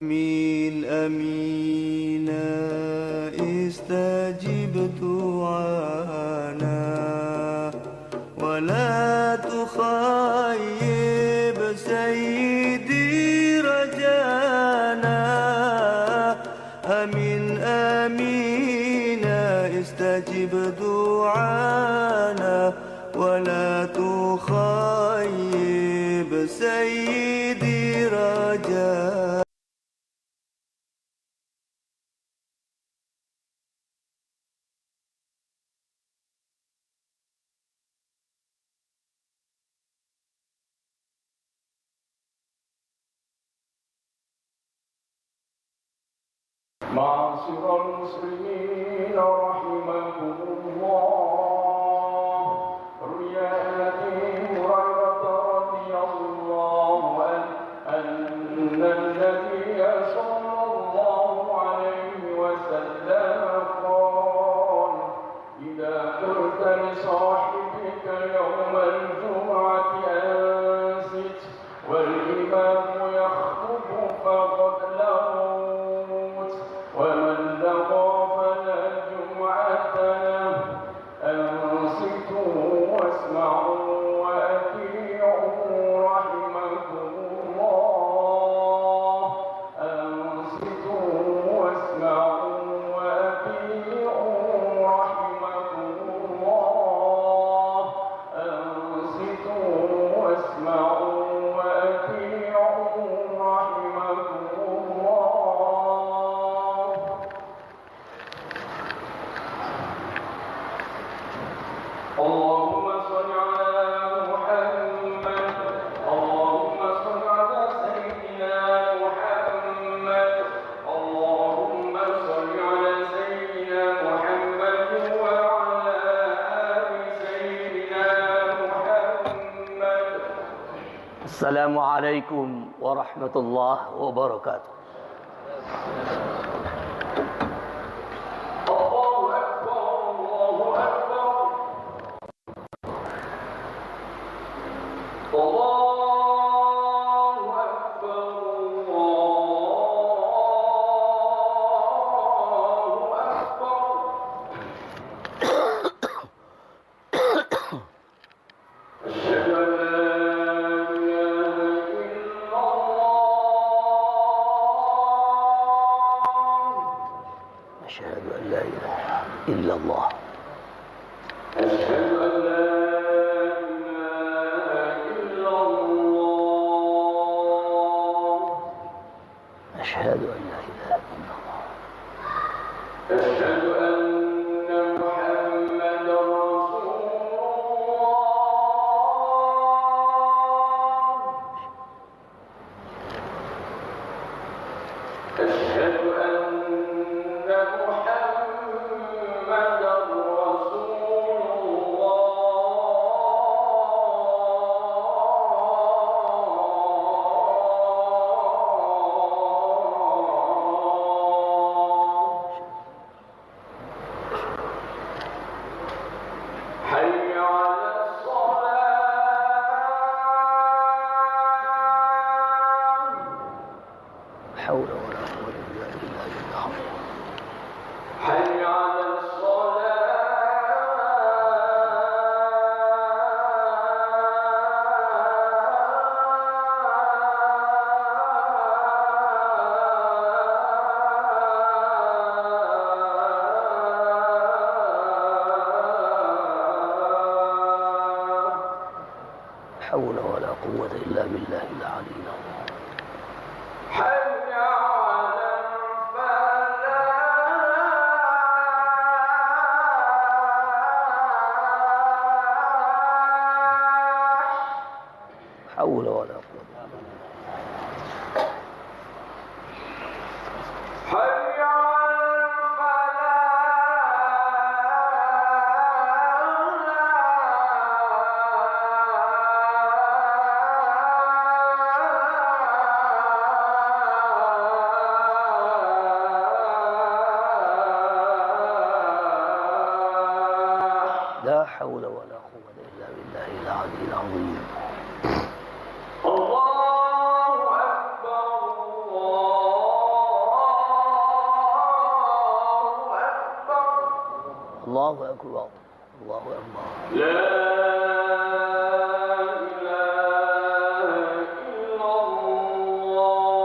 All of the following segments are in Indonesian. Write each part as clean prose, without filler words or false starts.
أمين أمين استجب دعانا ولا تخيب سيدي رجانا. أمين أمين استجب دعانا ولا تخيب سيدي رجانا. معاشر المسلمين رحمكم الله، روي عن أبي هريرة رضي الله عنه أن النبي صلى الله عليه وسلم قال: إذا قلت لصاحبك يوم الجمعة أنصت والإمام يخطب فقد لغوت، ومن لغى فلا جمعة له. أنصتوا واسمعوا وأطيعوا رحمكم الله. أنصتوا واسمعوا وأطيعوا رحمكم الله. أنصتوا واسمعوا وأطيعوا رحمكم الله. اللهم صل على محمد. اللهم صل على سيدنا محمد. اللهم صل على سيدنا محمد وعلى آل سيدنا محمد. السلام عليكم ورحمة الله وبركاته. الله أكبر الله أكبر. الله أكبر الله أكبر. أشهد أن لا إله إلا الله. أشهد أن لا إله إلا الله. أشهد أن لا إله إلا الله. أشهد أن لا إله إلا الله. أشهد أن محمدا رسول الله. أشهد أن محمدا رسول الله. حي على الصلاة. لا حول ولا قوة إلا بالله. حي على لا حول ولا قوة إلا بالله العلي العظيم. حي على الفلاح. حول ولا قوة. حي على الفلاح. لا حول ولا قوة إلا بالله العلي العظيم. الله أكبر الله الله أكبر الله أكبر لا إله إلا الله.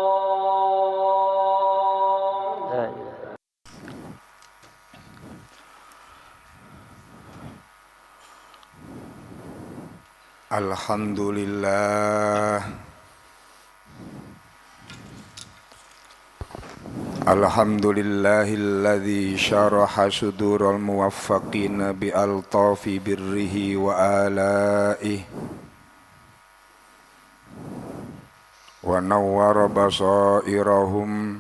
لا إله Alhamdulillah Alhamdulillahilladzi syaraha sudural muwaffaqina bi altafi birrihi wa alaihi wa nawwara basairahum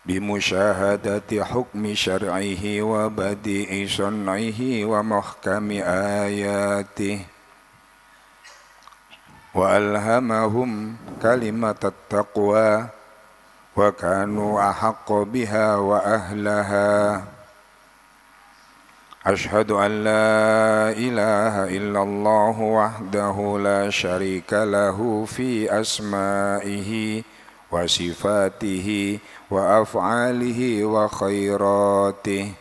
bi musyahadati hukmi syar'ihi wa badi'i sun'ihi wa mahkami ayatihi wa alhamahum kalimat at-taqwa wa kanu ahaqqa biha wa ahlaha. Ashhadu an la ilaha illallah wahdahu la syarika lahu fi asma'ihi wa sifatihi wa af'alihi wa khairatihi.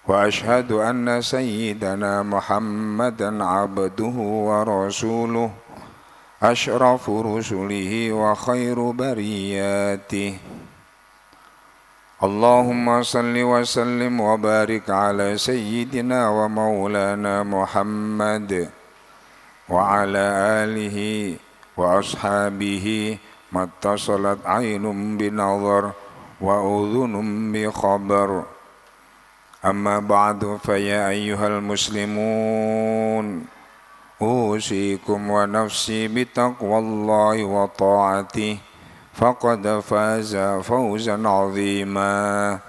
Wa ashhadu anna sayyidana Muhammadan abduhu wa rasuluh ashrafu rusulihi wa khairu bariyatih. Allahumma salli wa sallim wa barik ala sayyidina wa maulana Muhammad wa ala alihi wa ashabihi mattasalat aynun binadhar wa udhunun bi khabar. Amma ba'du fa ya ayyuhal muslimun usikum wa nafsi bitaqwallahi wa ta'atih faqad faza fawzan 'azima.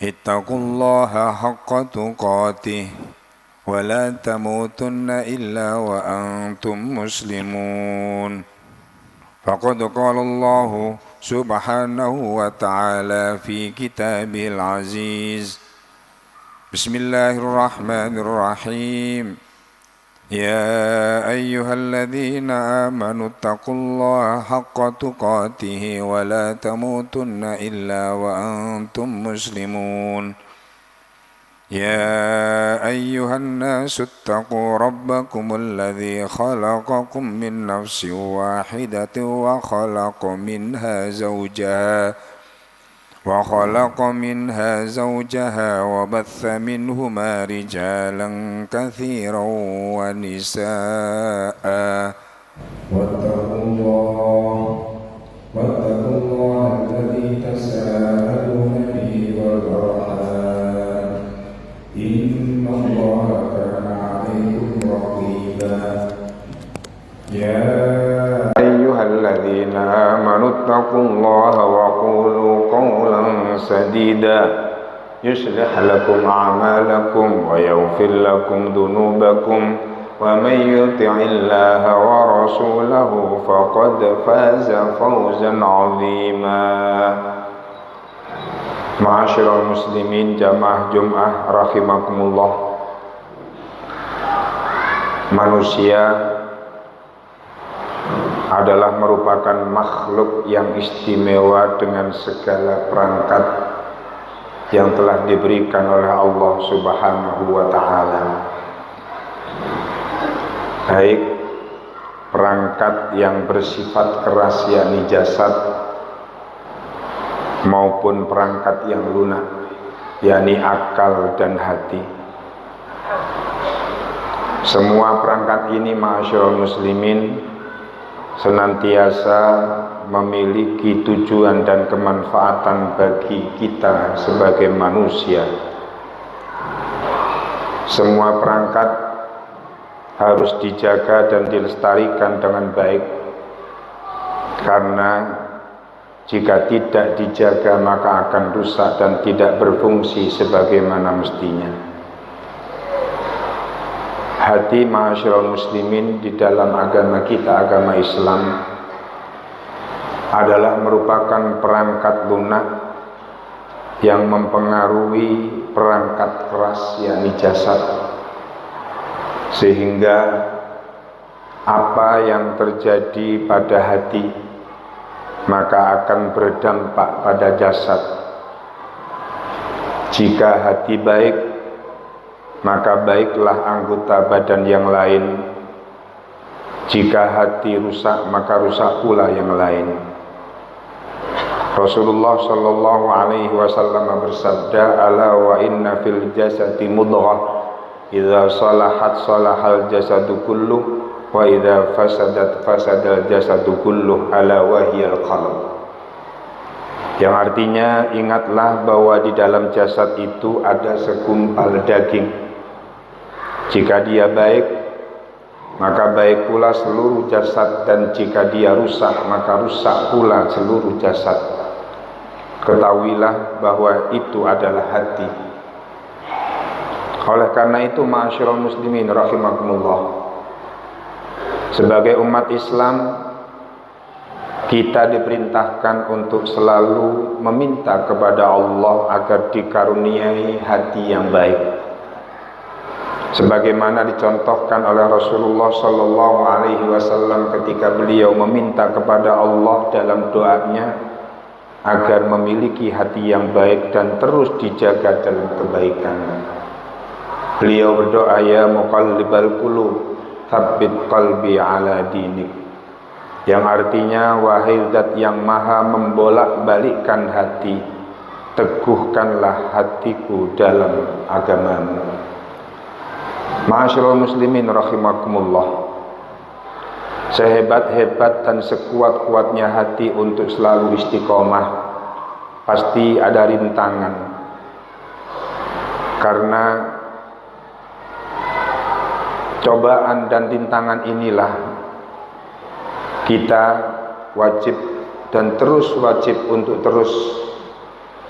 Ittaqullaha haqqa tuqatih wa la tamutunna illa wa antum muslimun. Faqad qala Allah subhanahu wa ta'ala fi kitabil aziz. Bismillahirrahmanirrahim. Ya ayyuhalladzina amanu taqullaha haqqa tuqatih wa la tamutunna illa wa antum muslimun. يا أيها الناس اتقوا ربكم الذي خلقكم من نفس واحدة وخلق منها زوجها وبث منهما رجالا كثيرا ونساء واتقوا الله الذي تساءلون به والأرحام إن الله كان عليكم رقيبا. يا أيها الذين آمنوا اتقوا الله وقولوا قولا سديدا يصلح لكم أعمالكم ويغفر لكم ذنوبكم ومن يطع الله ورسوله فقد فاز فوزا عظيما. Ma'asyiral muslimin jamaah Jum'ah rahimakumullah. Manusia adalah merupakan makhluk yang istimewa dengan segala perangkat yang telah diberikan oleh Allah Subhanahu wa ta'ala. Baik perangkat yang bersifat keras yakni jasad maupun perangkat yang lunak yakni akal dan hati. Semua perangkat ini ma'asyiral muslimin senantiasa memiliki tujuan dan kemanfaatan bagi kita sebagai manusia. Semua perangkat harus dijaga dan dilestarikan dengan baik, karena jika tidak dijaga maka akan rusak dan tidak berfungsi sebagaimana mestinya. Hati ma'asyiral muslimin di dalam agama kita, agama Islam, adalah merupakan perangkat lunak yang mempengaruhi perangkat keras yakni jasad, sehingga Apa yang terjadi pada hati maka akan berdampak pada jasad. Jika hati baik, maka baiklah anggota badan yang lain. Jika hati rusak, maka rusak pula yang lain. Rasulullah sallallahu alaihi wasallam bersabda, "Ala wa inna fil jasadi mudghah, idza salahat salahal jasadu kulluh, wa idza fasadat fasadal jasadu kulluh, ala wahiyal qalb." Yang artinya, ingatlah bahwa di dalam jasad itu ada segumpal daging. Jika dia baik, maka baik pula seluruh jasad, dan jika dia rusak, maka rusak pula seluruh jasad. Ketahuilah bahwa itu adalah hati. Oleh karena itu, ma'asyiral muslimin rahimakumullah, sebagai umat Islam, kita diperintahkan untuk selalu meminta kepada Allah agar dikaruniai hati yang baik. Sebagaimana dicontohkan oleh Rasulullah sallallahu alaihi wasallam ketika beliau meminta kepada Allah dalam doanya agar memiliki hati yang baik dan terus dijaga dalam kebaikan. Beliau berdoa, "Ya muqallibal qulub, tsabbit qalbi ala dinik." Yang artinya, wahai zat yang maha membolak-balikkan hati, teguhkanlah hatiku dalam agamamu. Ma'asyiral muslimin rahimakumullah, sehebat-hebat dan sekuat-kuatnya hati untuk selalu istiqomah, pasti ada rintangan. Karena cobaan dan rintangan inilah kita wajib dan terus wajib untuk terus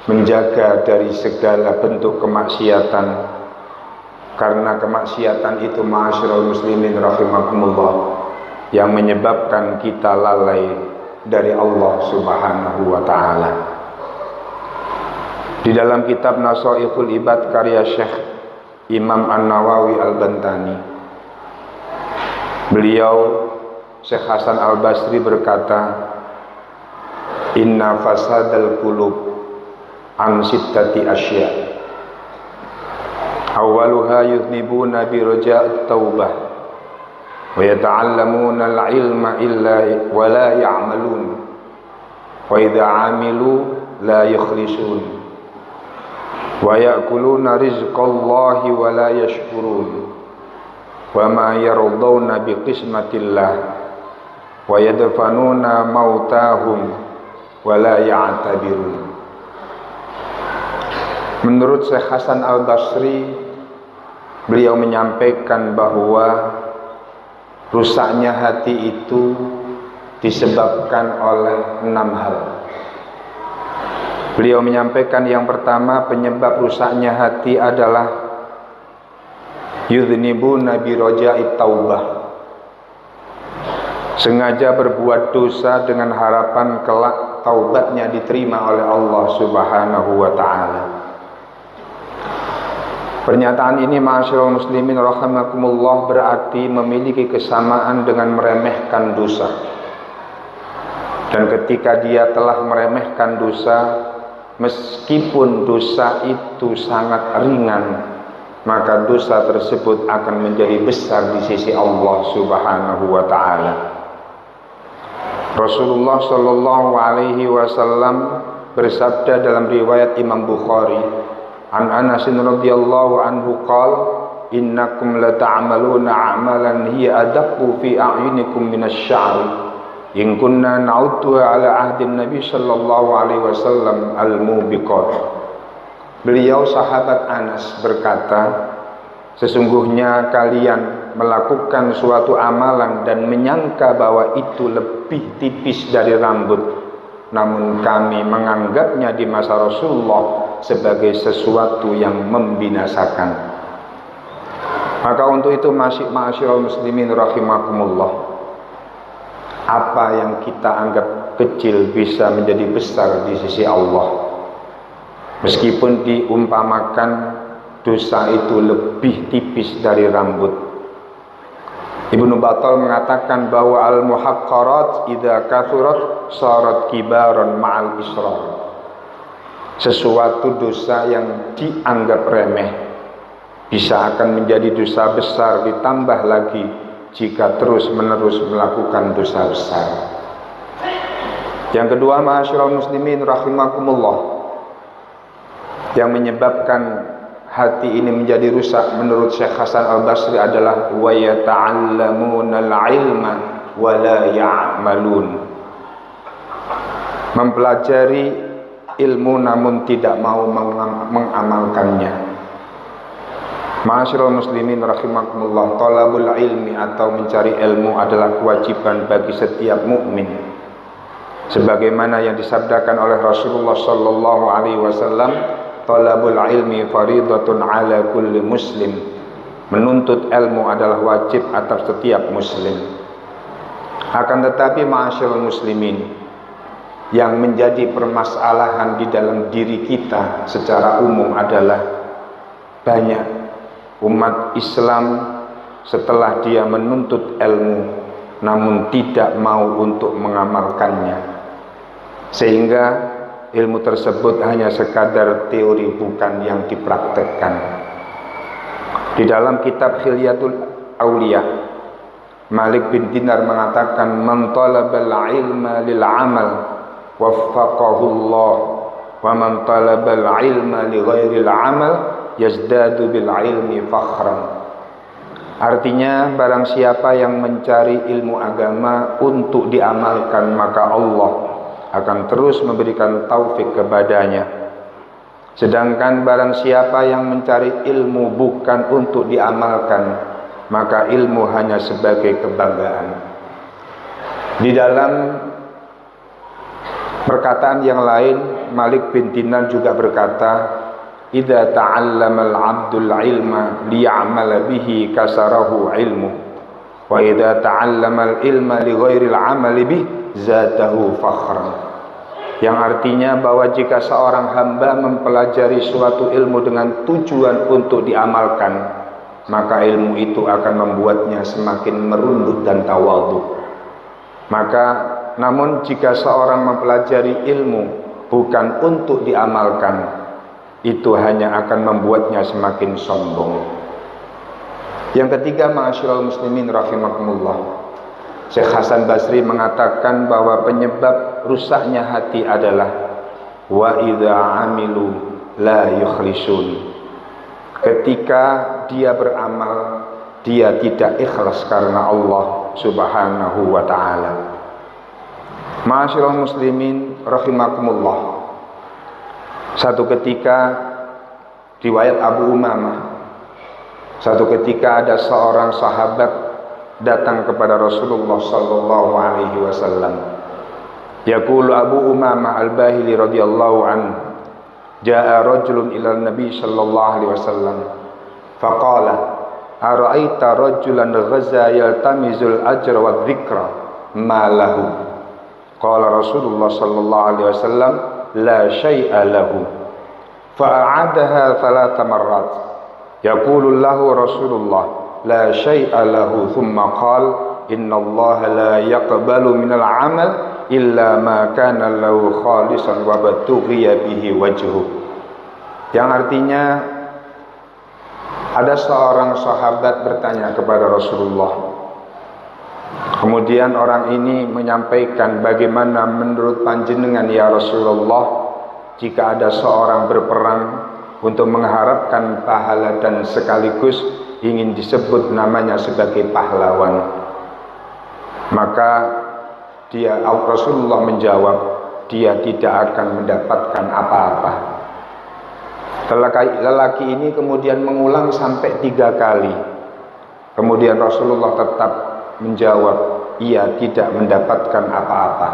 menjaga dari segala bentuk kemaksiatan. Karena kemaksiatan itu, ma'asyiral muslimin rahimakumullah, yang menyebabkan kita lalai dari Allah subhanahu wa ta'ala. Di dalam kitab Nasaikhul Ibad karya Syekh Imam An-Nawawi Al-Bantani, beliau Syekh Hasan Al-Basri berkata, "Inna fasadal qulub an sittati asya. Awwaluha yudhnibuna bi raja'at taubah, wa yata'allamuna al-ilma illa wa la ya'malun, wa idza 'amilu la yukhlisun, wa ya'kuluna rizqallahi wa la yashkurun, wa ma yardawna bi qismatillah, wa yadfanuna mautahum wa la ya'tabirun." Menurut Syekh Hasan Al-Basri, beliau menyampaikan bahwa rusaknya hati itu disebabkan oleh 6 hal. Beliau menyampaikan yang pertama, penyebab rusaknya hati adalah yudhnibuna bi raja'it taubah, sengaja berbuat dosa dengan harapan kelak taubatnya diterima oleh Allah subhanahu wa ta'ala. Pernyataan ini, ma'asyiral muslimin rahimakumullah, berarti memiliki kesamaan dengan meremehkan dosa. Dan ketika dia telah meremehkan dosa, meskipun dosa itu sangat ringan, maka dosa tersebut akan menjadi besar di sisi Allah subhanahu wa ta'ala. Rasulullah sallallahu alaihi wasallam bersabda dalam riwayat Imam Bukhari, an Anas radhiyallahu anhu qala, "Innakum la ta'maluna 'amalan hiya adaqqu fi a'yunikum minasy-sya'ri, in kunna na'udduha 'ala ahdi Nabi sallallahu alaihi wasallam al-mubiqat." Beliau sahabat Anas berkata, sesungguhnya kalian melakukan suatu amalan dan menyangka bahwa itu lebih tipis dari rambut, namun kami menganggapnya di masa Rasulullah sebagai sesuatu yang membinasakan. Maka untuk itu, ma'asyiral muslimin rahimakumullah, apa yang kita anggap kecil bisa menjadi besar di sisi Allah. Meskipun diumpamakan dosa itu lebih tipis dari rambut, Ibnu Battal mengatakan bahwa al-muhaqqarat idza kathurat sarat kibaran ma'al israr. Sesuatu dosa yang dianggap remeh bisa akan menjadi dosa besar, ditambah lagi jika terus-menerus melakukan dosa besar. Yang kedua, ma'asyiral muslimin rahimakumullah, yang menyebabkan hati ini menjadi rusak menurut Syekh Hasan Al-Basri adalah wa yata'allamuna al-ilma wa la ya'malun. Mempelajari ilmu namun tidak mau mengamalkannya. Ma'asyiral muslimin rahimakumullah, talabul ilmi atau mencari ilmu adalah kewajiban bagi setiap mukmin. Sebagaimana yang disabdakan oleh Rasulullah sallallahu alaihi wasallam, talabul ilmi faridatun ala kulli muslim. Menuntut ilmu adalah wajib atas setiap muslim. Akan tetapi ma'asyiral muslimin, yang menjadi permasalahan di dalam diri kita secara umum adalah banyak umat Islam setelah dia menuntut ilmu namun tidak mau untuk mengamalkannya, sehingga ilmu tersebut hanya sekadar teori, bukan yang dipraktekkan. Di dalam kitab Khilyatul Auliya, Malik bin Dinar mengatakan, man talabal ilma lil amal waffaqahullah wa man talabal ilma li ghairil amal yazdadu bil ilmi fakhran. Artinya, barang siapa yang mencari ilmu agama untuk diamalkan, maka Allah akan terus memberikan taufik kepadanya. Sedangkan barang siapa yang mencari ilmu bukan untuk diamalkan, maka ilmu hanya sebagai kebanggaan. Di dalam perkataan yang lain, Malik bin Dinar juga berkata, idza ta'allama al-'abdul ilma liya'mala bihi kasarahu ilmu, wa idza ta'allama al-ilma li ghairil 'amali bih zatahu fakhran. Yang artinya bahwa jika seorang hamba mempelajari suatu ilmu dengan tujuan untuk diamalkan, maka ilmu itu akan membuatnya semakin merunduk dan tawadhu. Namun jika seorang mempelajari ilmu bukan untuk diamalkan, itu hanya akan membuatnya semakin sombong. Yang ketiga, ma'asyiral muslimin rahimakumullah, Syekh Hasan Basri mengatakan bahwa penyebab rusaknya hati adalah wa idza amilu la yukhlisun. Ketika dia beramal, dia tidak ikhlas karena Allah Subhanahu wa ta'ala. Ma'asyiral muslimin rahimakumullah, satu ketika, riwayat Abu Umamah, satu ketika ada seorang sahabat datang kepada Rasulullah sallallahu alaihi wasallam. Yaqulu Abu Umamah Al-Bahili radhiyallahu anhu, jaa rajulun ila Nabi sallallahu alaihi wasallam faqala ara'aita rajulan ghaza yaltamizul ajra wa dzikra ma lahu. Qala Rasulullah sallallahu alaihi wasallam la syai'a lahu. Fa'adaha thalatha marrat. Yaqulu lahu Rasulullah la syai'a lahu, thumma qala innallaha la yaqbalu minal 'amal illa ma kana lahu khalisan wa batughiya bihi wajhu. Yang artinya, ada seorang sahabat bertanya kepada Rasulullah. Kemudian orang ini menyampaikan, bagaimana menurut panjenengan ya Rasulullah, jika ada seorang berperang untuk mengharapkan pahala dan sekaligus ingin disebut namanya sebagai pahlawan, maka Rasulullah menjawab, dia tidak akan mendapatkan apa-apa. Lelaki ini kemudian mengulang sampai 3 kali. Kemudian Rasulullah tetap menjawab, ia tidak mendapatkan apa-apa.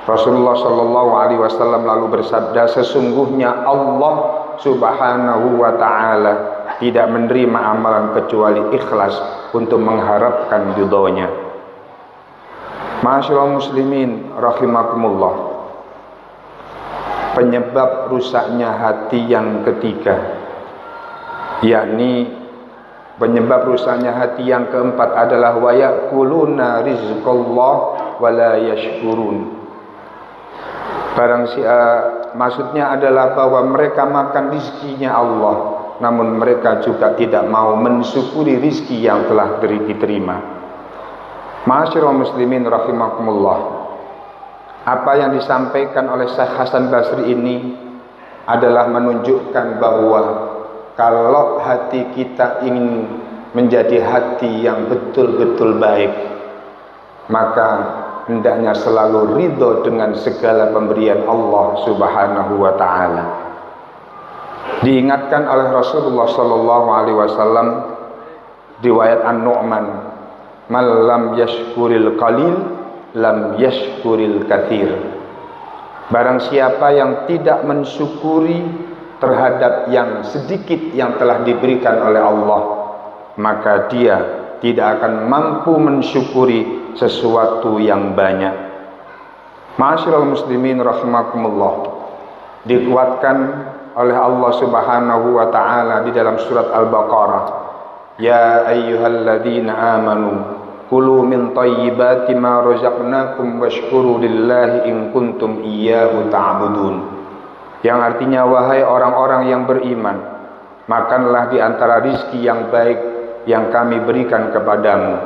Rasulullah Shallallahu Alaihi Wasallam lalu bersabda, sesungguhnya Allah Subhanahu Wa Taala tidak menerima amalan kecuali ikhlas untuk mengharapkan ridhonya. Ma'asyiral muslimin rahimakumullah, penyebab rusaknya hati yang ketiga, yakni Penyebab rusaknya hati yang keempat adalah wa ya'kuluna rizqallah wa la yashkurun. Maksudnya adalah bahwa mereka makan rizkinya Allah, namun mereka juga tidak mau mensyukuri rizki yang telah diterima. Ma'asyiral muslimin rahimakumullah, apa yang disampaikan oleh Syekh Hasan Basri ini adalah menunjukkan bahwa kalau hati kita ingin menjadi hati yang betul-betul baik, maka hendaknya selalu ridho dengan segala pemberian Allah Subhanahu wa ta'ala. Diingatkan oleh Rasulullah sallallahu alaihi wasallam riwayat An-Nu'man, "Man lam yashkuril qalil lam yashkuril katsir." Barang siapa yang tidak mensyukuri terhadap yang sedikit yang telah diberikan oleh Allah, maka dia tidak akan mampu mensyukuri sesuatu yang banyak. Ma'asyiral muslimin rahimakumullah, dikuatkan oleh Allah Subhanahu wa ta'ala di dalam surat Al-Baqarah, ya ayyuhalladzina amanu kulu min thayyibati ma razaqnakum washkuru lillahi in kuntum iyyahu ta'budun. Yang artinya, wahai orang-orang yang beriman, makanlah di antara rizki yang baik yang kami berikan kepadamu,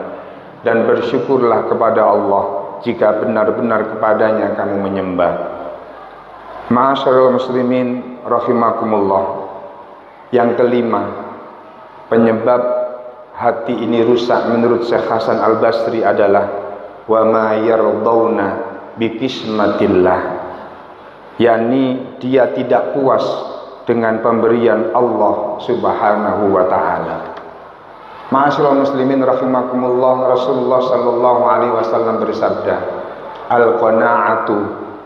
dan bersyukurlah kepada Allah jika benar-benar kepadanya kamu menyembah. Ma'asyiral muslimin rahimakumullah, yang kelima, penyebab hati ini rusak menurut Syekh Hasan Al-Basri adalah wa ma yardawna bi qismatillah, yakni dia tidak puas dengan pemberian Allah Subhanahu wa ta'ala. Ma'asyiral muslimin rahimakumullah, Rasulullah sallallahu alaihi wasallam bersabda, al-qana'atu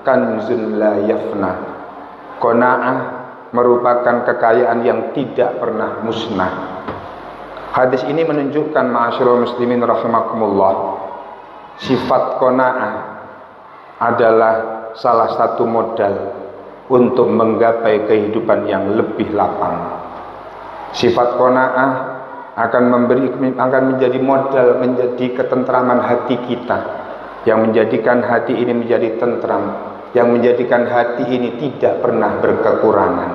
kanzun la yafna. Qanaah merupakan kekayaan yang tidak pernah musnah. Hadis ini menunjukkan, ma'asyiral muslimin rahimakumullah, sifat qanaah adalah salah satu modal untuk menggapai kehidupan yang lebih lapang. Sifat qanaah akan menjadi modal, menjadi ketentraman hati kita, yang menjadikan hati ini menjadi tentram, yang menjadikan hati ini tidak pernah berkekurangan.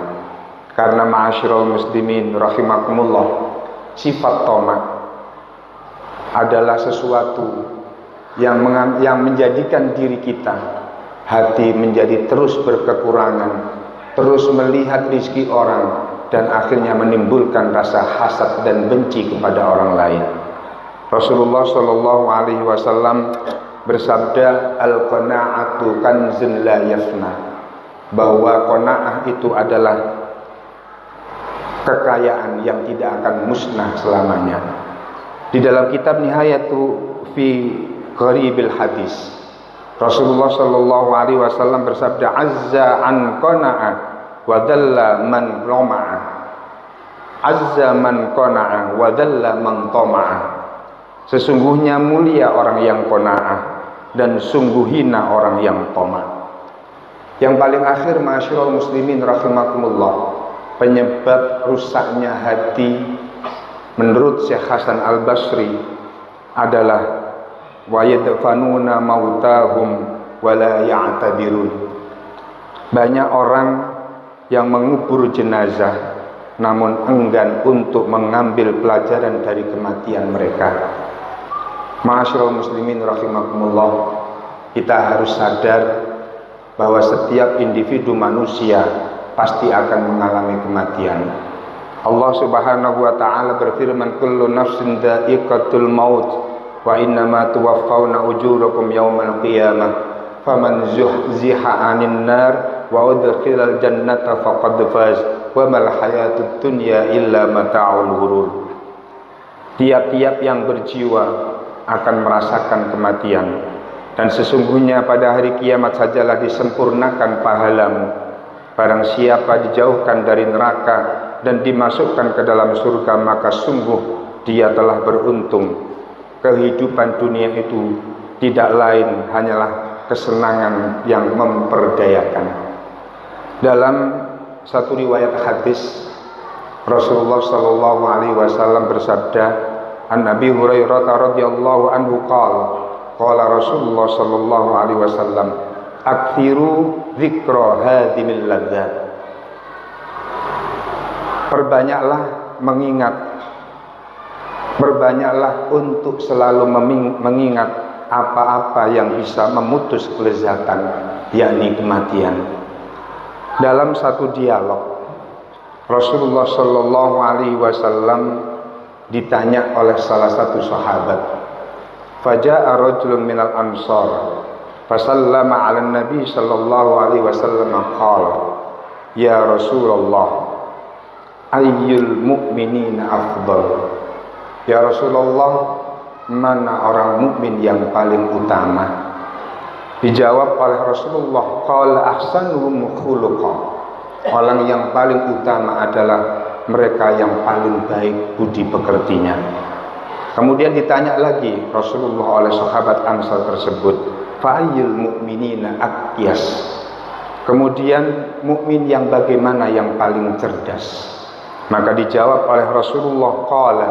Karena ma'asyiral muslimin rahimakumullah, sifat tamak adalah sesuatu yang menjadikan diri kita, hati menjadi terus berkekurangan, terus melihat rizki orang, dan akhirnya menimbulkan rasa hasad dan benci kepada orang lain. Rasulullah sallallahu alaihi wasallam bersabda, al-qana'atu kanzun la yafna, bahwa qanaah itu adalah kekayaan yang tidak akan musnah selamanya. Di dalam kitab Nihayatu fi Qaribil Hadis, Rasulullah sallallahu alaihi wasallam bersabda, azza an qana'ah wa dhalla man rama'a, azza man qana'a wa dhalla man tama'a. Sesungguhnya mulia orang yang qanaah dan sungguh hina orang yang tamak. Yang paling akhir, ma'asyiral muslimin rahimakumullah, penyebab rusaknya hati menurut Syekh Hasan Al-Basri adalah wa yadfanuna mautahum wa la ya'tabirun. Banyak orang yang mengubur jenazah namun enggan untuk mengambil pelajaran dari kematian mereka. Ma'asyiral muslimin rahimakumullah, kita harus sadar bahwa setiap individu manusia pasti akan mengalami kematian. Allah Subhanahu wa ta'ala berfirman, kullu nafsin dha'iqatul maut wa innama tuwaffawna ujurakum yawmal qiyamah faman zuhziha 'anil nar wa udkhilal jannata faqad faz wa mal hayatud dunya illa mata'ul ghurur. Tiap-tiap yang berjiwa akan merasakan kematian, dan sesungguhnya pada hari kiamat sajalah disempurnakan pahalamu. Barang siapa dijauhkan dari neraka dan dimasukkan ke dalam surga, maka sungguh dia telah beruntung. Kehidupan dunia itu tidak lain hanyalah kesenangan yang memperdayakan. Dalam satu riwayat hadis, Rasulullah sallallahu alaihi wasallam bersabda, An Nabi Hurairah radhiyallahu anhu qala Rasulullah sallallahu alaihi wasallam, aktsiru dzikra hadimil ladzat. Perbanyaklah mengingat, berbanyaklah untuk selalu mengingat apa-apa yang bisa memutus kelezatan, yakni kematian. Dalam satu dialog, Rasulullah sallallahu alaihi wasallam ditanya oleh salah satu sahabat. Faja'a rajulun minal ansar fasallama 'ala nabi sallallahu alaihi wasallam qala, ya Rasulullah, ayyul mu'minina afdal. Ya Rasulullah, mana orang mukmin yang paling utama? Dijawab oleh Rasulullah, qala ahsanuhum khuluqan. Orang yang paling utama adalah mereka yang paling baik budi pekertinya. Kemudian ditanya lagi Rasulullah oleh sahabat Ansar tersebut, fa'ayyul mu'minina aqyas. Kemudian mukmin yang bagaimana yang paling cerdas? Maka dijawab oleh Rasulullah, qala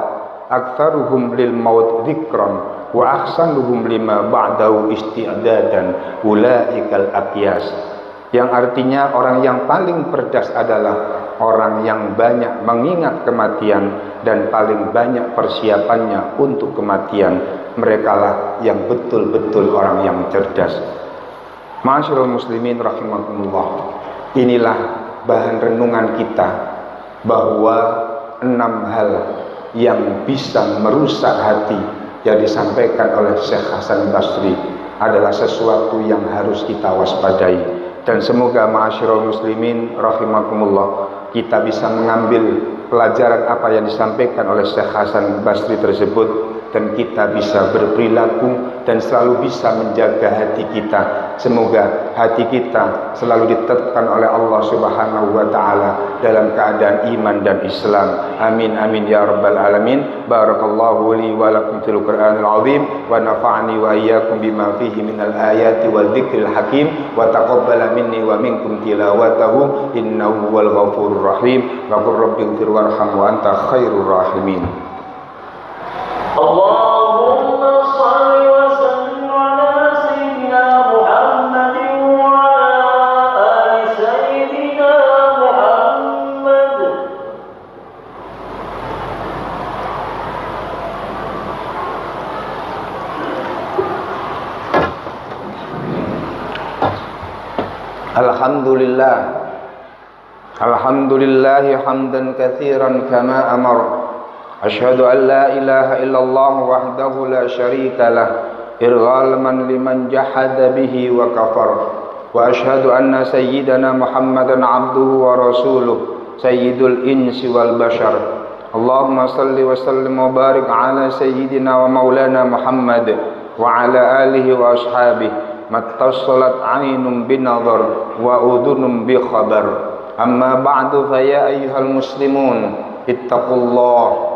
aktsaruhum lil maut dzikran wa ahsanuhum lima ba'dahu isti'dadan ulaikal aqyas. Yang artinya orang yang paling cerdas adalah orang yang banyak mengingat kematian dan paling banyak persiapannya untuk kematian. Merekalah yang betul-betul orang yang cerdas. Ma'asyiral muslimin rahimakumullah. Inilah bahan renungan kita bahwa 6 hal yang bisa merusak hati yang disampaikan oleh Syekh Hasan Basri adalah sesuatu yang harus kita waspadai. Dan semoga ma'asyiral muslimin rahimakumullah kita bisa mengambil pelajaran apa yang disampaikan oleh Syekh Hasan Basri tersebut, dan kita bisa berperilaku dan selalu bisa menjaga hati kita. Semoga hati kita selalu ditetapkan oleh Allah Subhanahu wa taala dalam keadaan iman dan Islam. Amin amin ya rabbal alamin. Barakallahu li wa lakum fil Qur'anil azim wa nafa'ani wa iyyakum bima fihi minal ayati wal dzikril hakim wa taqabbala minni wa minkum tilawatahu innahu wal ghafurur rahim. Wa qur rabbighfir warham wa anta khairur rahimin. Allahumma shalli wa sallim ala sayyidina Muhammadin wa ala ali sayyidina Muhammad. Alhamdulillah, alhamdulillah hamdan katsiran kama amara. Asyhadu an la ilaha illallah wahdahu la syarika lah irghalman liman jahada bihi wa kafar. Wa asyhadu anna sayyidana Muhammadan abduhu wa rasuluh sayyidul insi wal bashar. Allahumma salli wa sallim wa barik ala sayyidina wa maulana Muhammad wa ala alihi wa ashabihi mattasalat aynun binadhar wa udhunun bi khabar. Amma ba'du fa ya ayyuhal muslimun ittaqullah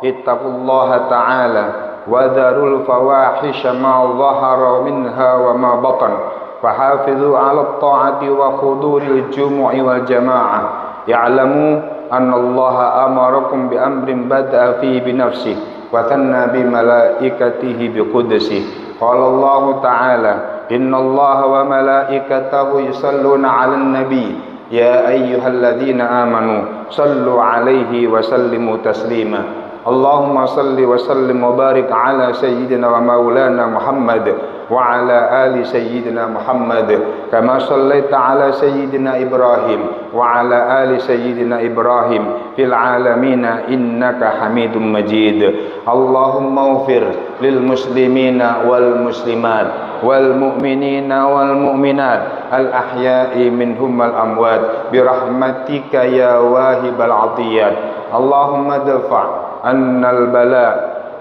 ittaqullaha ta'ala wa dharul fawahisha ma dhahara minha wa ma batan fahafidhu 'ala at-ta'ati wa khuduril jumu'i wal jama'ah. Ya'lamu anna Allah amarakum bi amrin bada'a fihi bi nafsihi wa thanna bi malaikatihi bi qudsihi. Qala Allah ta'ala, inna Allah wa malaikatahu yusalluna 'alan nabi ya ayyuhalladzina amanu sallu alaihi wa sallimu taslima. Allahumma salli wa sallim wa barik ala sayyidina wa maulana Muhammad wa ala ali sayyidina Muhammad kama sallaita ala sayyidina Ibrahim wa ala ali sayyidina Ibrahim fil alamina innaka Hamidum Majid. Allahumma ighfir lil muslimina wal muslimat wal mu'minina wal mu'minat al ahya'i minhum al amwat bi rahmatika ya wahibal atiyat. Allahumma dafa' anna al bala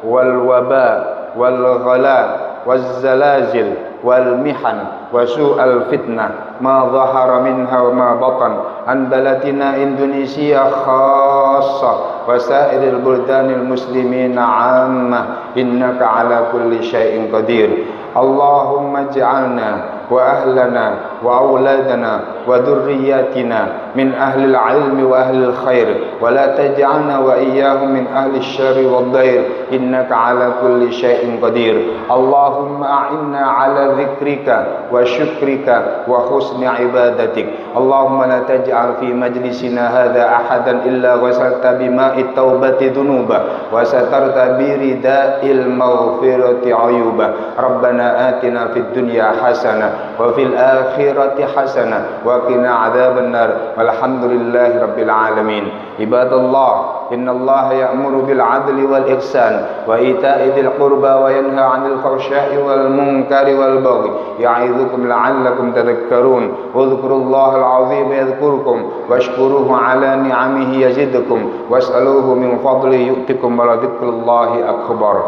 wal waba wal ghala wal zalazil wal mihan wa su'al fitnah ma dhahara minha wa ma batan an baladina Indonesia khassa wa sa'iril buldanil muslimina 'ammah innaka ala kulli syai'in qadir. Allahumma ij'alna وأهلنا وأولادنا وذرياتنا من أهل العلم وأهل الخير، ولا تجعلنا وإياهم من أهل الشر والضير، إنك على كل شيء قدير. اللهم أعنا على ذكرك وشكرك وحسن عبادتك. اللهم لا تجعل في مجلسنا هذا أحدا إلا غسلت بماء التوبة ذنوبا وسترت برداء المغفرة عيوبا. ربنا آتنا في الدنيا حسنة وفي الآخرة حسنة وقنا عذاب النار، والحمد لله رب العالمين. عباد الله، إن الله يأمر بالعدل والإحسان وإيتاء ذي القربى وينهى عن الفحشاء والمنكر والبغي يعظكم لعلكم تذكرون. اذكروا الله العظيم يذكركم واشكروه على نعمه يزدكم واسألوه من فضله يؤتكم ولذكر الله أكبر.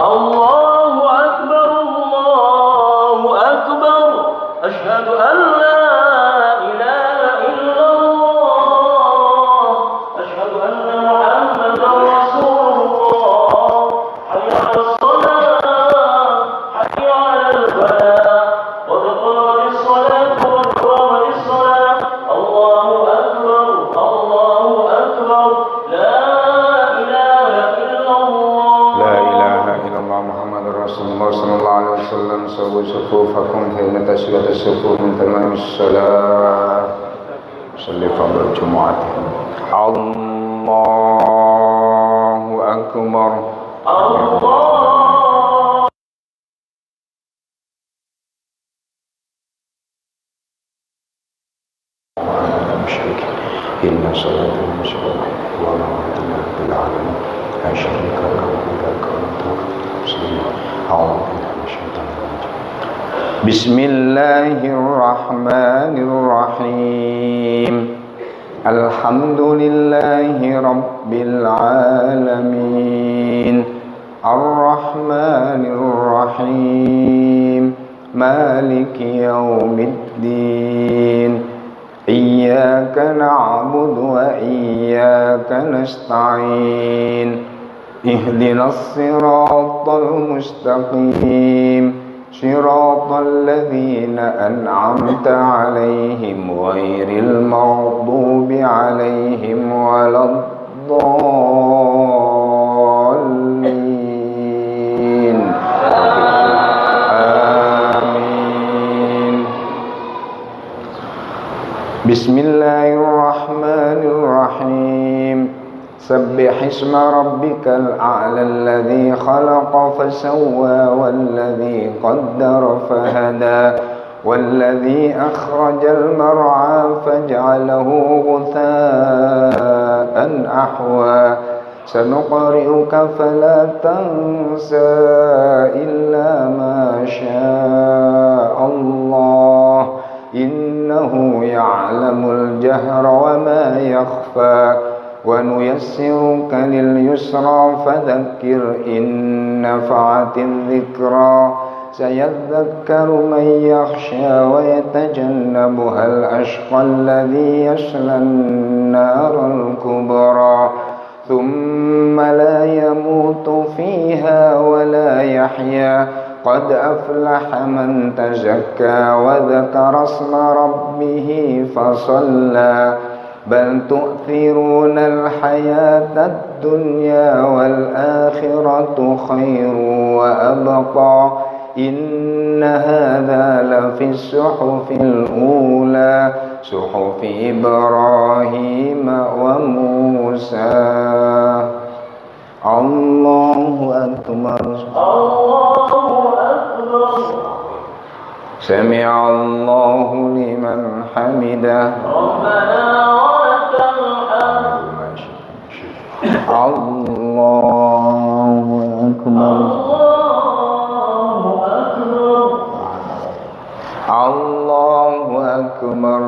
الله أكبر الله أكبر أشهد أن لا إله إلا الله أشهد أن محمدا رسول الله حي على الصلاة حي على الفلاح قد قامت الصلاة قد قامت الصلاة الله أكبر الله أكبر لا إله إلا الله لا إله إلا الله محمد رسول الله صلى الله عليه وسلم. سووا صفوفكم فإن تسوية الصفوف من تمام الصلاة. صلي قبل الجمعة. الله أكبر. الله إن صلاة المسلمين ومعادنا بالعالمين لا شريك له وإياك نستعين. أعوذ بالله من الشيطان الرجيم. بسم الله الرحمن الرحيم. الحمد لله رب العالمين الرحمن الرحيم مالك يوم الدين. إياك نعبد وإياك نستعين. اهدنا الصراط المستقيم صراط الذين أنعمت عليهم غير المغضوب عليهم ولا الضالين. آمين. بسم الله الرحمن الرحيم. سبح اسم ربك الأعلى الذي خلق فسوى والذي قدر فهدى والذي أخرج المرعى فجعله غثاء أحوى. سنقرئك فلا تنسى إلا ما شاء الله إنه يعلم الجهر وما يخفى. ونيسرك لليسرى فذكر إن نفعت الذكرى. سيذكر من يخشى ويتجنبها الأشقى الذي يصلى النار الكبرى ثم لا يموت فيها ولا يحيا. قد أفلح من تزكى وذكر اسم ربه فصلى. بل تؤثرون الحياة الدنيا والآخرة خير وأبقى. إن هذا لفي الصحف الأولى صحف إبراهيم وموسى. الله أكبر. الله أكبر. سمع الله لمن حمده. ربنا ولك الحمد. الله أكبر. الله الله أكبر.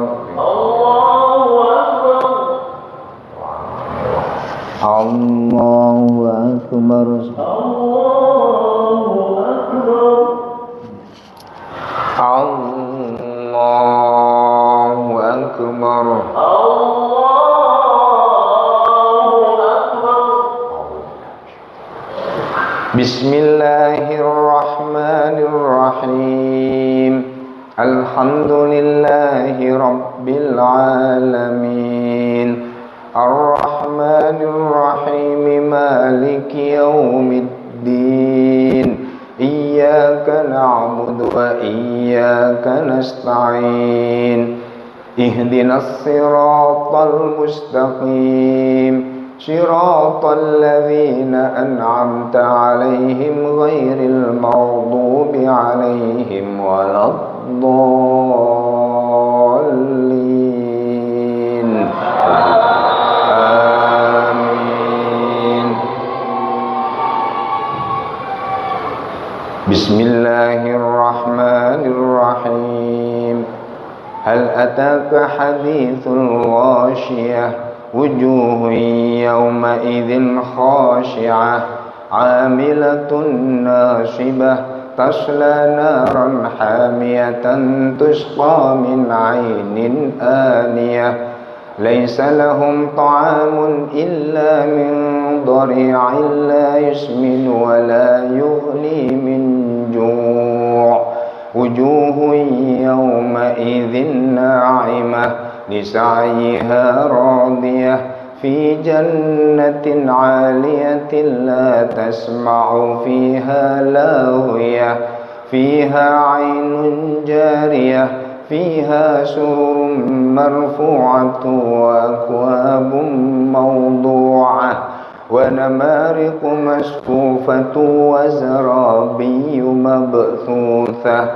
أكبر. الله أكبر. الله أكبر. الله أكبر. بسم الله الرحمن الرحيم. الحمد لله رب العالمين الرحمن الرحيم مالك يوم الدين إياك نعبد وإياك نستعين اهدنا الصراط المستقيم صراط الذين أنعمت عليهم غير المغضوب عليهم ولا الضالين آمين. بسم الله الرحمن الرحيم هل أتاك حديث الغاشية وجوه يومئذ خاشعة عاملة ناصبة تصلى نارا حامية تسقى من عين آنية ليس لهم طعام إلا من ضريع لا يسمن ولا يغني من جوع وجوه يومئذ ناعمة لسعيها راضية في جنة عالية لا تسمع فيها لاغية فيها عين جارية فيها سرر مرفوعة وأكواب موضوعة ونمارق مسفوفة وزرابي مبثوثة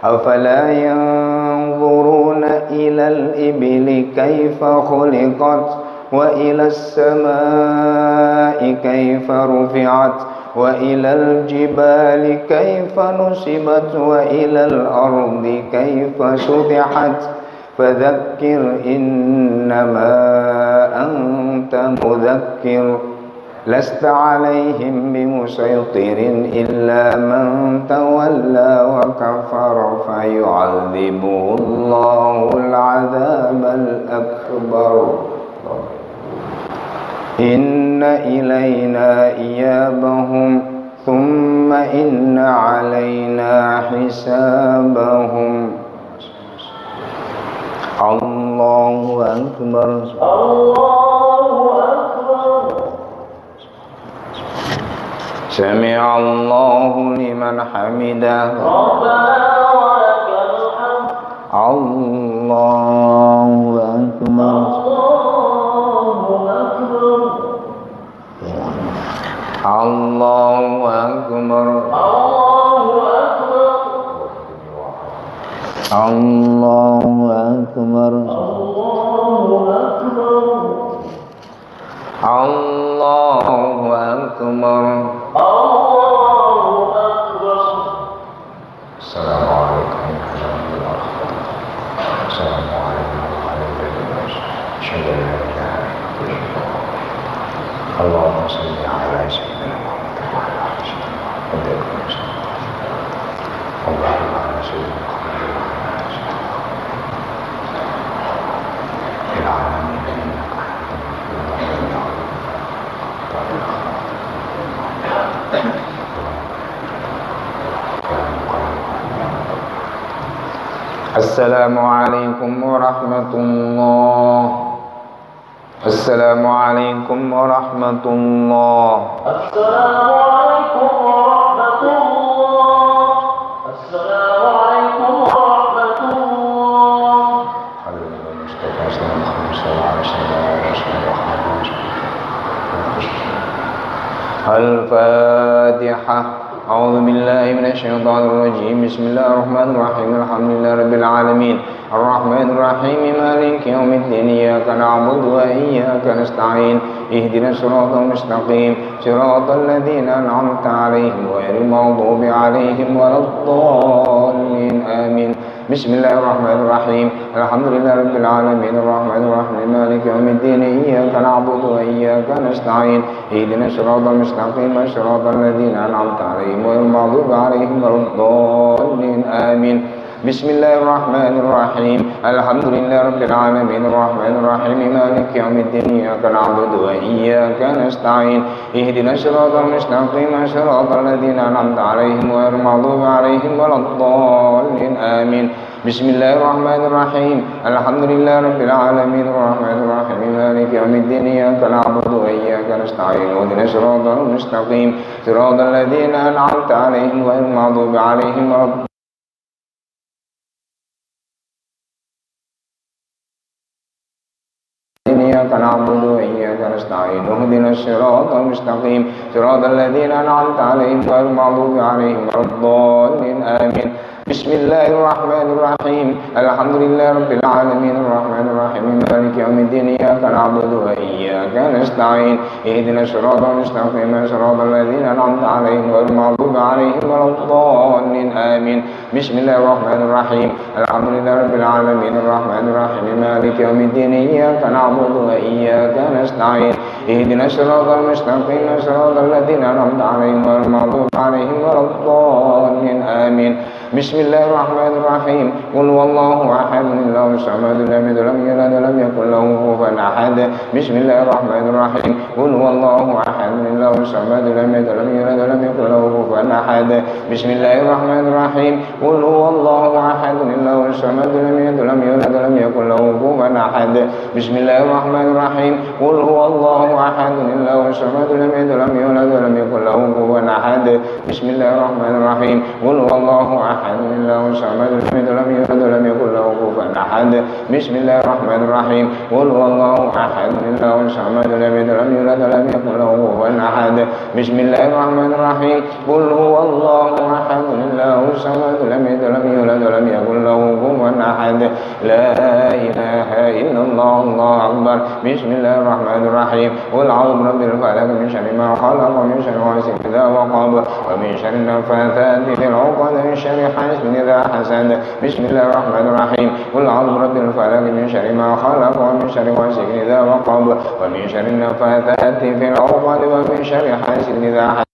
أفلا ينظرون إلى الإبل كيف خلقت وإلى السماء كيف رفعت وإلى الجبال كيف نصبت وإلى الأرض كيف سطحت فذكر إنما أنت مذكر لست عليهم بمسيطر إلا من تولى وكفر فيعذبه الله العذاب الأكبر إن إلينا إيابهم ثم إن علينا حسابهم الله أكبر الله أكبر سمع الله لمن حمده ربنا ولك الحمد الله أكبر الله أكبر الله أكبر الله أكبر السلام عليكم ورحمة الله وبركاته السلام عليكم ورحمة الله وبركاته أشهد أن لا إله إلا الله اللهم صل على سيدنا محمد وعلى آل سيدنا محمد وبارك على سيدنا محمد وعلى آل سيدنا محمد في العالمين إنك السلام عليكم ورحمة الله السلام عليكم ورحمة الله السلام عليكم ورحمة الله السلام عليكم ورحمة الله حبيبي المصطفى صلى الله عليه وسلم الفاتحة أعوذ بالله من الشيطان الرجيم بسم الله الرحمن الرحيم الحمد لله رب العالمين الرحمن الرحيم مالك يوم الدين إياك نعبد وإياك نستعين اهدنا الصراط المستقيم صراط الذين أنعمت عليهم غير المغضوب عليهم ولا الضالين آمين بسم الله الرحمن الرحيم الحمد لله رب العالمين الرحمن الرحيم مالك يوم الدين إياك نعبد وإياك نستعين اهدنا الصراط المستقيم صراط الذين أنعمت عليهم غير المغضوب عليهم ولا الضالين آمين Bismillahirrahmanirrahim. Alhamdulillahirabbil alamin arrahmanir rahim maliki yaumiddin iyyaka na'budu wa iyyaka nasta'in ihdinas siratal mustaqim siratal ladzina an'amta 'alaihim ghairil maghdubi 'alaihim waladdallin amin. Bismillahirrahmanirrahim. Alhamdulillahirabbil alamin arrahmanir rahim maliki yaumiddin iyyaka na'budu wa iyyaka nasta'in ihdinas siratal mustaqim siratal ladzina an'amta 'alaihim ghairil maghdubi 'alaihim waladdallin. إياك نعبد وإياك نستعين اهدنا الصراط المستقيم صراط الذين أنعمت عليهم غير المغضوب عليهم ولا الضالين آمين. بسم الله الرحمن الرحيم. الحمد لله رب العالمين الرحمن الرحيم مالك يوم الدين إياك نعبد وإياك نستعين اهدنا الصراط المستقيم صراط الذين أنعمت عليهم غير المغضوب عليهم ولا الضالين آمين. بسم الله الرحمن الرحيم. الحمد لله رب العالمين الرحمن الرحيم مالك يوم الدين إياك نعبد وإياك نستعين اهدنا الصراط المستقيم صراط الذين أنعمت عليهم غير المغضوب عليهم ولا الضالين آمين. بسم الله الرحمن الرحيم. قل هو الله أحد الله الصمد لم يلد ولم يولد ولم يكن له كفوا أحد. بسم الله الرحمن الرحيم. قل هو الله أحد الله الصمد لم يلد ولم يولد ولم يكن له كفوا أحد. بسم الله الرحمن الرحيم. قل هو الله أحد الله الصمد لم يلد ولم يولد ولم يكن له كفوا أحد. بسم الله الرحمن الرحيم. قل هو الله أحد الله الصمد لم يلد ولم يولد ولم يكن له كفوا أحد. بسم الله الرحمن الرحيم. قل هو الله أحد الله الصمد لم يلد ولم يولد ولم يكن له كفوا أحد. بسم الله الرحمن الرحيم. قل هو الله أحد الله الصمد لم يلد ولم يولد ولم يكن له كفوا أحد. بسم الله الرحمن الرحيم. قل هو الله أحد الله الصمد لم يلد ولم يولد ولم يكن له كفوا أحد. لا إله إلا الله الله أكبر. بسم الله الرحمن الرحيم. قل أعوذ برب الفلق من شر ما خلق ومن شر غاسق إذا وقب ومن شر النفاثات في العقد ومن شر حاسد إذا حسد. بسم الله الرحمن الرحيم. قل أعوذ برب الفلق من شر ما خلق ومن شر غاسق إذا وقب ومن شر النفاثات في العقد ومن شر حاسد إذا حسد.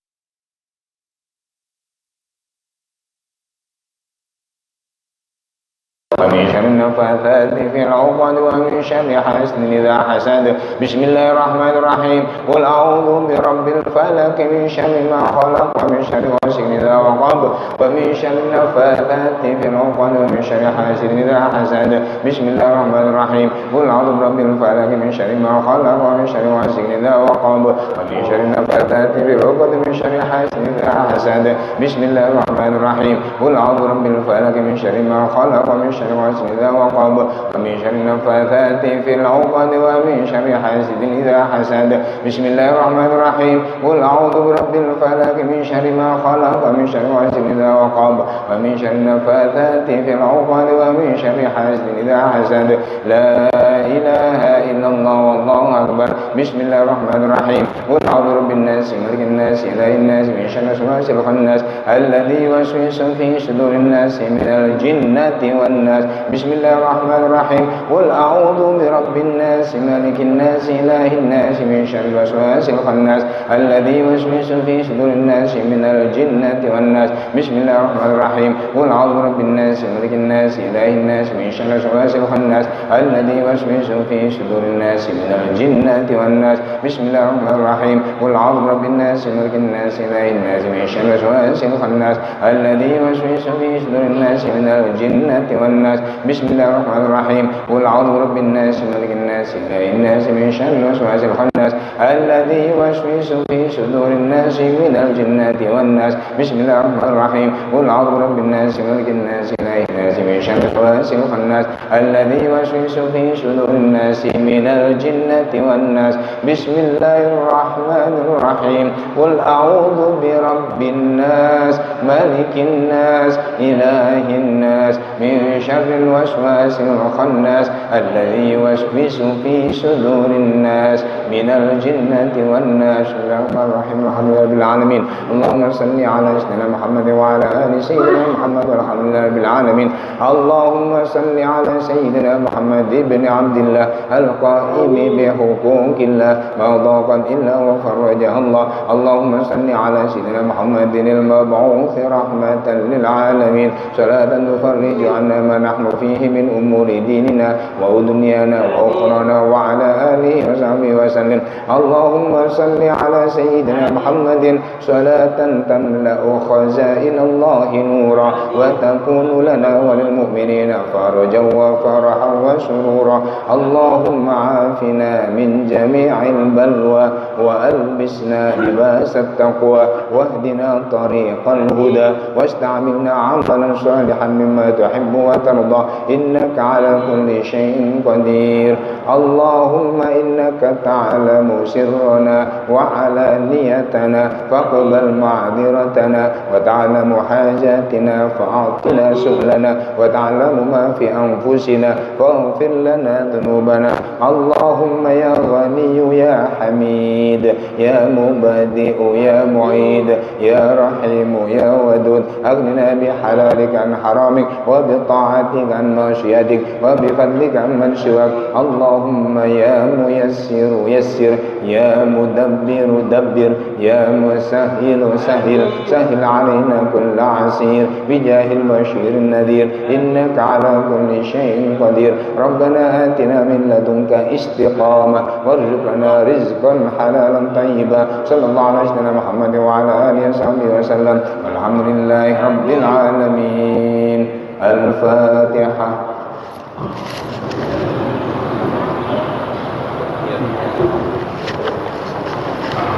ومن شر النفاثات في العقد ومن شر حاسد إذا حسد. بسم الله الرحمن الرحيم. قل أعوذ برب الفلق من شر ما خلق ومن شر غاسق إذا وقب ومن شر النفاثات في العقد ومن شر حاسد إذا حسد. بسم الله الرحمن الرحيم. قل أعوذ برب الفلق من شر ما خلق ومن شر غاسق إذا وقب ومن شر النفاثات في العقد ومن شر حاسد إذا حسد. بسم الله الرحمن الرحيم. قل أعوذ برب الفلق من شر ما خلق ومن شر غاسق إذا وقب ومن شر النفاثات في العقد ومن شر حاسد إذا حسد. بسم الله الرحمن الرحيم. قل أعوذ برب الفلق من شر ما خلق ومن شر غاسق إذا وقب ومن شر النفاثات في العقد ومن شر حاسد إذا حسد. لا إله إلا الله والله أكبر. بسم الله الرحمن الرحيم. قل أعوذ برب الناس ملك الناس إله الناس من شر الوسواس الخناس الذي يوسوس في صدور الناس من الجنة والناس. بسم الله الرحمن الرحيم. قل أعوذ برب الناس ملك الناس إله الناس من شر الوسواس الخناس الذي يوسوس في صدور الناس من الجنة والناس. بسم الله الرحمن الرحيم. قل أعوذ برب الناس ملك الناس إله الناس من شر الوسواس الخناس الذي يوسوس في صدور الناس من الجنة والناس. بسم الله الرحمن الرحيم. قل أعوذ برب الناس ملك الناس إله الناس من شر الوسواس الخناس الذي يوسوس في صدور الناس من الجنة والناس. بسم الله الرحمن الرحيم. قل أعوذ برب الناس ملك الناس إله الناس من شر الوسواس الخناس الذي يوسوس في صدور الناس من الجنة والناس. بسم الله الرحمن الرحيم. قل أعوذ برب الناس ملك الناس إله الناس من شر الوسواس الخناس الذي يوسوس في صدور الناس من الجنة والناس. بسم الله الرحمن الرحيم. قل أعوذ برب الناس ملك الناس إله الناس من شر الوسواس الخناس الذي يوسوس في صدور الناس من الجنة والناس. بسم الله الرحمن الرحيم. الحمد لله رب العالمين. اللهم صل على سيدنا محمد وعلى آل سيدنا محمد والحمد لله رب العالمين. اللهم صل على سيدنا محمد بن عبد الله القائم بحقوق الله ما ضاقت إلا وفرجها الله. اللهم صل على سيدنا محمد المبعوث رحمة للعالمين صلاة تفرج عنا ما نحن فيه من أمور ديننا ودنيانا وأخرانا وعلى آله وصحبه وسلم. اللهم صل على سيدنا محمد صلاة تملأ خزائن الله نورا وتكون لنا وللمؤمنين فرجا وفرحا وسرورا. اللهم عافنا من جميع البلوى وألبسنا لباس التقوى واهدنا طريق الهدى واستعملنا عملا صالحا مما تحب وترضى إنك على كل شيء قدير. اللهم إنك تعلم سرنا وعلانيتنا فاقبل معذرتنا وتعلم حاجاتنا فأعطنا سؤلنا وتعلم ما في أنفسنا فاغفر لنا ذنوبنا. اللهم يا غني يا حميد يا مبدئ يا معيد يا رحيم يا ودود أغننا بحلالك عن حرامك وبطاعتك عن معصيتك وبفضلك عن من سواك. اللهم يا ميسر يسر يا مدبر دبر يا مسهل سهل سهل علينا كل عسير بجاه البشير النذير إنك على كل شيء قدير. ربنا آتنا من لدنك استقامة وارزقنا رزقا حلالا طيبا. صلى الله على سيدنا محمد وعلى آله وصحبه وسلم والحمد لله رب العالمين. الفاتحة.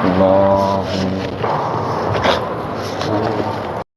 اللهم